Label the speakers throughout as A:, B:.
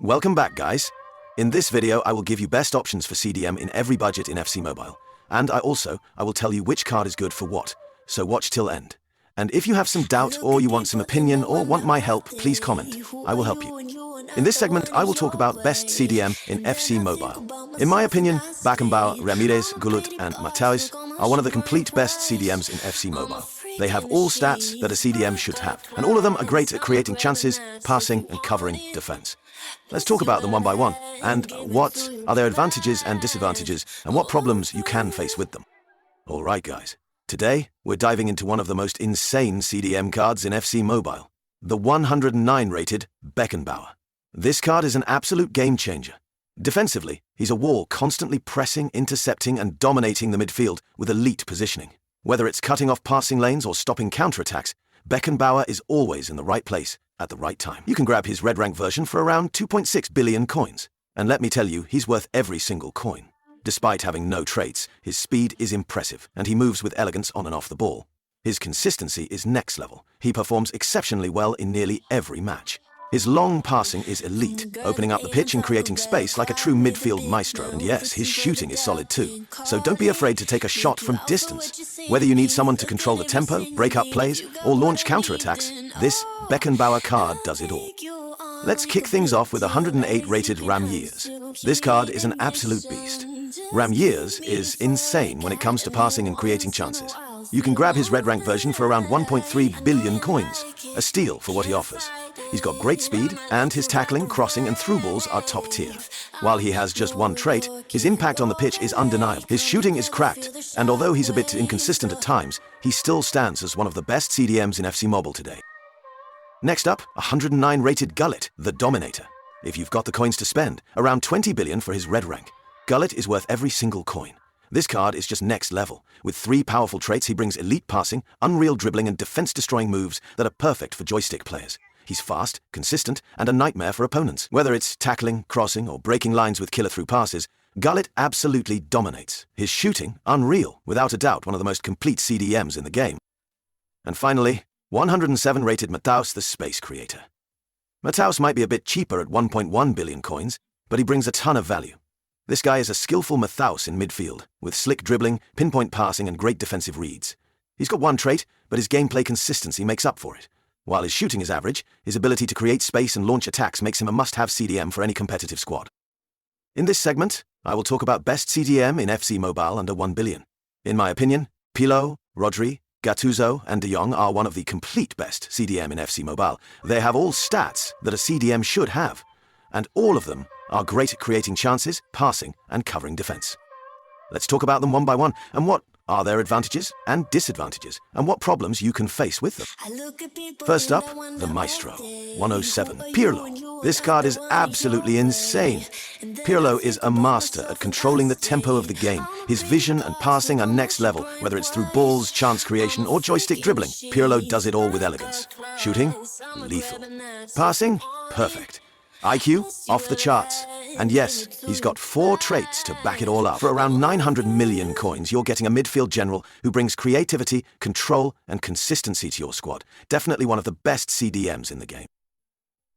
A: Welcome back, guys. In this video, I will give you best options for CDM in every budget in FC Mobile. And I will tell you which card is good for what, so watch till end. And if you have some doubt or you want some opinion or want my help, please comment. I will help you. In this segment, I will talk about best CDM in FC Mobile. In my opinion, Beckenbauer, Ramirez, Gullit, and Matheus are one of the complete best CDMs in FC Mobile. They have all stats that a CDM should have, and all of them are great at creating chances, passing, and covering defense. Let's talk about them one by one, and what are their advantages and disadvantages, and what problems you can face with them. Alright guys, today we're diving into one of the most insane CDM cards in FC Mobile, the 109 rated Beckenbauer. This card is an absolute game changer. Defensively, he's a wall constantly pressing, intercepting, and dominating the midfield with elite positioning. Whether it's cutting off passing lanes or stopping counterattacks, Beckenbauer is always in the right place at the right time. You can grab his red rank version for around 2.6 billion coins. And let me tell you, he's worth every single coin. Despite having no traits, his speed is impressive, and he moves with elegance on and off the ball. His consistency is next level. He performs exceptionally well in nearly every match. His long passing is elite, opening up the pitch and creating space like a true midfield maestro. And yes, his shooting is solid too. So don't be afraid to take a shot from distance. Whether you need someone to control the tempo, break up plays, or launch counterattacks, this Beckenbauer card does it all. Let's kick things off with 108 rated Ramirez. This card is an absolute beast. Ramirez is insane when it comes to passing and creating chances. You can grab his red rank version for around 1.3 billion coins, a steal for what he offers. He's got great speed, and his tackling, crossing, and through balls are top tier. While he has just one trait, his impact on the pitch is undeniable. His shooting is cracked, and although he's a bit inconsistent at times, he still stands as one of the best CDMs in FC Mobile today. Next up, 109 rated Gullit, the Dominator. If you've got the coins to spend, around 20 billion for his red rank. Gullit is worth every single coin. This card is just next level. With 3 powerful traits, he brings elite passing, unreal dribbling, and defense-destroying moves that are perfect for joystick players. He's fast, consistent, and a nightmare for opponents. Whether it's tackling, crossing, or breaking lines with killer-through passes, Gullit absolutely dominates. His shooting, unreal, without a doubt one of the most complete CDMs in the game. And finally, 107 rated Matheus, the Space Creator. Matheus might be a bit cheaper at 1.1 billion coins, but he brings a ton of value. This guy is a skillful Matheus in midfield, with slick dribbling, pinpoint passing, and great defensive reads. He's got one trait, but his gameplay consistency makes up for it. While his shooting is average, his ability to create space and launch attacks makes him a must-have CDM for any competitive squad. In this segment, I will talk about best CDM in FC Mobile under 1 billion. In my opinion, Pirlo, Rodri, Gattuso, and De Jong are one of the complete best CDM in FC Mobile. They have all stats that a CDM should have, and all of them are great at creating chances, passing, and covering defense. Let's talk about them one by one, and what are their advantages and disadvantages, and what problems you can face with them. First up, the Maestro, 107, Pirlo. This card is absolutely insane. Pirlo is a master at controlling the tempo of the game. His vision and passing are next level, whether it's through balls, chance creation, or joystick dribbling. Pirlo does it all with elegance. Shooting? Lethal. Passing? Perfect. IQ? Off the charts. And yes, he's got 4 traits to back it all up. For around 900 million coins, you're getting a midfield general who brings creativity, control, and consistency to your squad. Definitely one of the best CDMs in the game.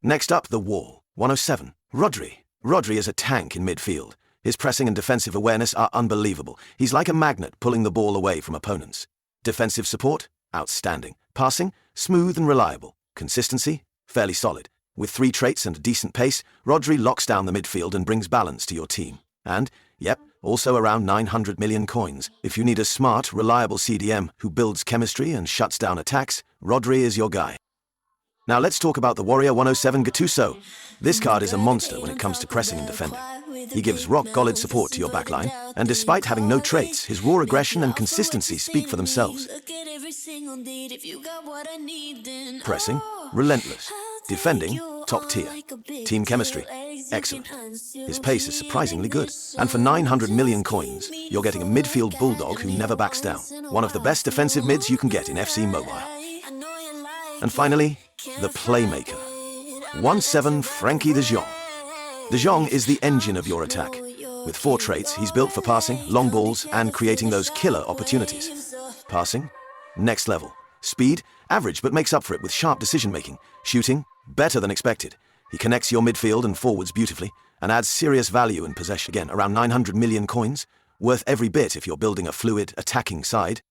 A: Next up, the Wall, 107, Rodri. Rodri is a tank in midfield. His pressing and defensive awareness are unbelievable. He's like a magnet pulling the ball away from opponents. Defensive support? Outstanding. Passing? Smooth and reliable. Consistency? Fairly solid. With 3 traits and a decent pace, Rodri locks down the midfield and brings balance to your team. And, yep, also around 900 million coins. If you need a smart, reliable CDM who builds chemistry and shuts down attacks, Rodri is your guy. Now let's talk about the Warrior 107 Gattuso. This card is a monster when it comes to pressing and defending. He gives rock-solid support to your backline, and despite having no traits, his raw aggression and consistency speak for themselves. Pressing? Relentless. Defending, top tier. Team chemistry, excellent. His pace is surprisingly good. And for 900 million coins, you're getting a midfield bulldog who never backs down. One of the best defensive mids you can get in FC Mobile. And finally, the Playmaker. 1-7 Frankie de Jong. De Jong is the engine of your attack. With 4 traits, he's built for passing, long balls, and creating those killer opportunities. Passing? Next level. Speed? Average, but makes up for it with sharp decision-making. Shooting? Better than expected. He connects your midfield and forwards beautifully, and adds serious value in possession. Again, around 900 million coins, worth every bit if you're building a fluid, attacking side.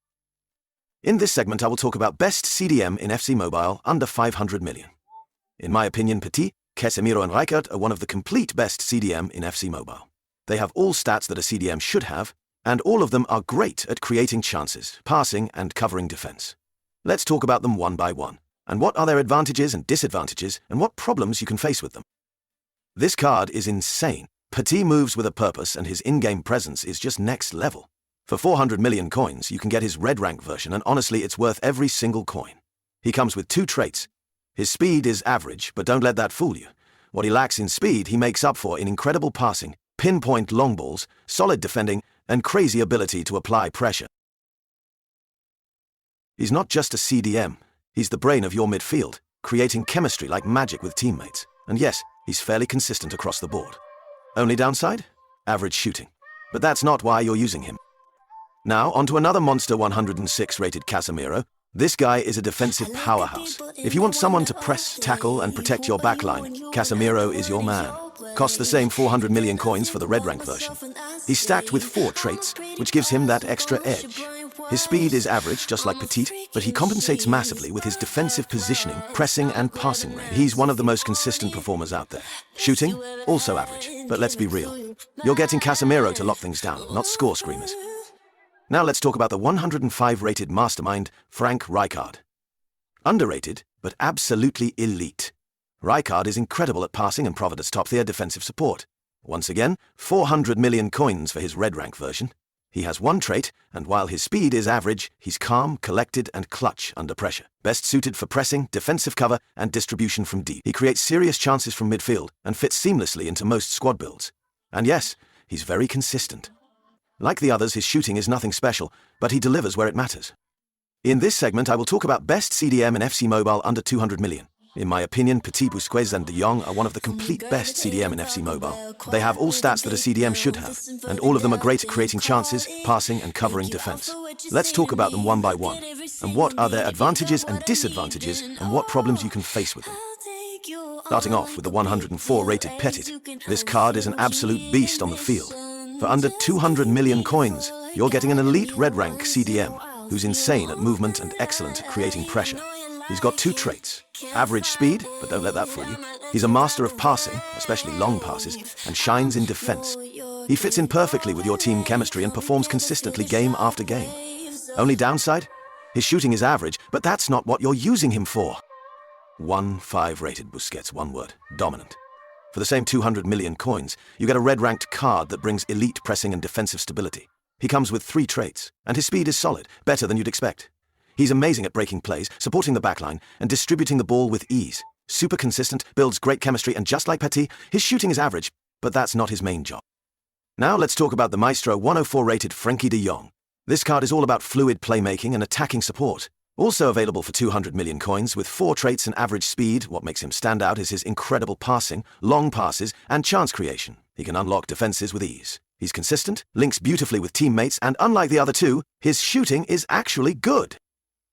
A: In this segment, I will talk about best CDM in FC Mobile under 500 million. In my opinion, Petit, Casemiro and Rijkaard are one of the complete best CDM in FC Mobile. They have all stats that a CDM should have, and all of them are great at creating chances, passing and covering defense. Let's talk about them one by one, and what are their advantages and disadvantages, and what problems you can face with them. This card is insane. Petit moves with a purpose, and his in-game presence is just next level. For 400 million coins, you can get his red rank version, and honestly, it's worth every single coin. He comes with 2 traits. His speed is average, but don't let that fool you. What he lacks in speed, he makes up for in incredible passing, pinpoint long balls, solid defending, and crazy ability to apply pressure. He's not just a CDM, he's the brain of your midfield, creating chemistry like magic with teammates. And yes, he's fairly consistent across the board. Only downside? Average shooting. But that's not why you're using him. Now, onto another monster 106 rated Casemiro. This guy is a defensive powerhouse. If you want someone to press, tackle, and protect your backline, Casemiro is your man. Costs the same 400 million coins for the red rank version. He's stacked with 4 traits, which gives him that extra edge. His speed is average, just like Petit, but he compensates massively with his defensive positioning, pressing, and passing range. He's one of the most consistent performers out there. Shooting, also average, but let's be real. You're getting Casemiro to lock things down, not score screamers. Now let's talk about the 105 rated mastermind, Frank Rijkaard. Underrated, but absolutely elite. Rijkaard is incredible at passing and provides top-tier defensive support. Once again, 400 million coins for his red rank version. He has 1 trait, and while his speed is average, he's calm, collected, and clutch under pressure. Best suited for pressing, defensive cover, and distribution from deep. He creates serious chances from midfield and fits seamlessly into most squad builds. And yes, he's very consistent. Like the others, his shooting is nothing special, but he delivers where it matters. In this segment, I will talk about best CDM in FC Mobile under 200 million. In my opinion, Petit, Busquets and De Jong are one of the complete best CDM in FC Mobile. They have all stats that a CDM should have, and all of them are great at creating chances, passing and covering defense. Let's talk about them one by one, and what are their advantages and disadvantages, and what problems you can face with them. Starting off with the 104 rated Petit, this card is an absolute beast on the field. For under 200 million coins, you're getting an elite red rank CDM, who's insane at movement and excellent at creating pressure. He's got 2 traits. Average speed, but don't let that fool you. He's a master of passing, especially long passes, and shines in defense. He fits in perfectly with your team chemistry and performs consistently game after game. Only downside? His shooting is average, but that's not what you're using him for. 1-5 rated Busquets, one word, dominant. For the same 200 million coins, you get a red-ranked card that brings elite pressing and defensive stability. He comes with 3 traits, and his speed is solid, better than you'd expect. He's amazing at breaking plays, supporting the backline, and distributing the ball with ease. Super consistent, builds great chemistry, and just like Petit, his shooting is average, but that's not his main job. Now let's talk about the Maestro 104 rated Frenkie de Jong. This card is all about fluid playmaking and attacking support. Also available for 200 million coins with 4 traits and average speed. What makes him stand out is his incredible passing, long passes, and chance creation. He can unlock defenses with ease. He's consistent, links beautifully with teammates, and unlike the other 2, his shooting is actually good.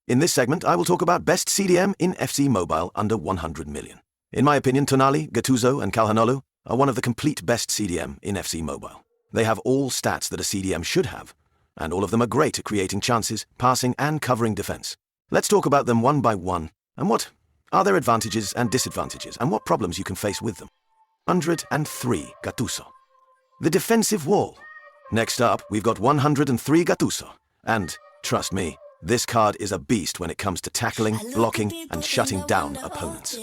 A: In this segment, I will talk about best CDM in FC Mobile under 100 million. In my opinion, Tonali, Gattuso, and Calhanoglu are one of the complete best CDM in FC Mobile. They have all stats that a CDM should have, and all of them are great at creating chances, passing, and covering defense. Let's talk about them one by one, and what are their advantages and disadvantages, and what problems you can face with them. 103 Gattuso. The defensive wall. Next up, we've got 103 Gattuso. And, trust me, this card is a beast when it comes to tackling, blocking, and shutting down opponents.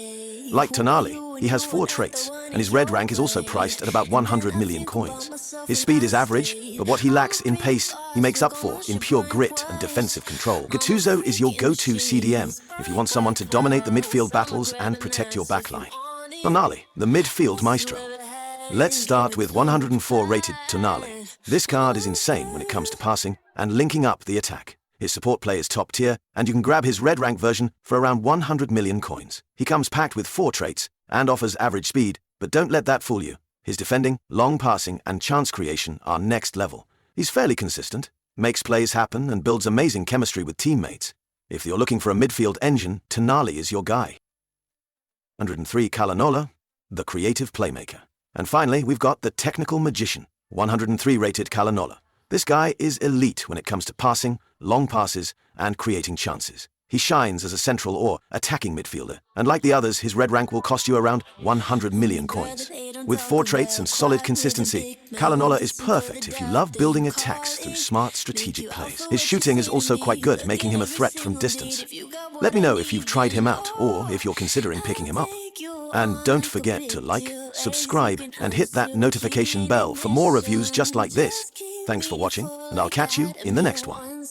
A: Like Tonali, he has 4 traits, and his red rank is also priced at about 100 million coins. His speed is average, but what he lacks in pace, he makes up for in pure grit and defensive control. Gattuso is your go-to CDM if you want someone to dominate the midfield battles and protect your backline. Tonali, the midfield maestro. Let's start with 104 rated Tonali. This card is insane when it comes to passing and linking up the attack. His support play is top tier, and you can grab his red rank version for around 100 million coins. He comes packed with 4 traits and offers average speed, but don't let that fool you. His defending, long passing, and chance creation are next level. He's fairly consistent, makes plays happen, and builds amazing chemistry with teammates. If you're looking for a midfield engine, Tonali is your guy. 103 Calhanoglu. the creative playmaker. And finally, we've got the technical magician, 103 rated Kalanola. This guy is elite when it comes to passing, long passes, and creating chances. He shines as a central or attacking midfielder, and like the others, his red rank will cost you around 100 million coins. With 4 traits and solid consistency, Kalanola is perfect if you love building attacks through smart strategic plays. His shooting is also quite good, making him a threat from distance. Let me know if you've tried him out, or if you're considering picking him up. And don't forget to like, subscribe, and hit that notification bell for more reviews just like this. Thanks for watching, and I'll catch you in the next one.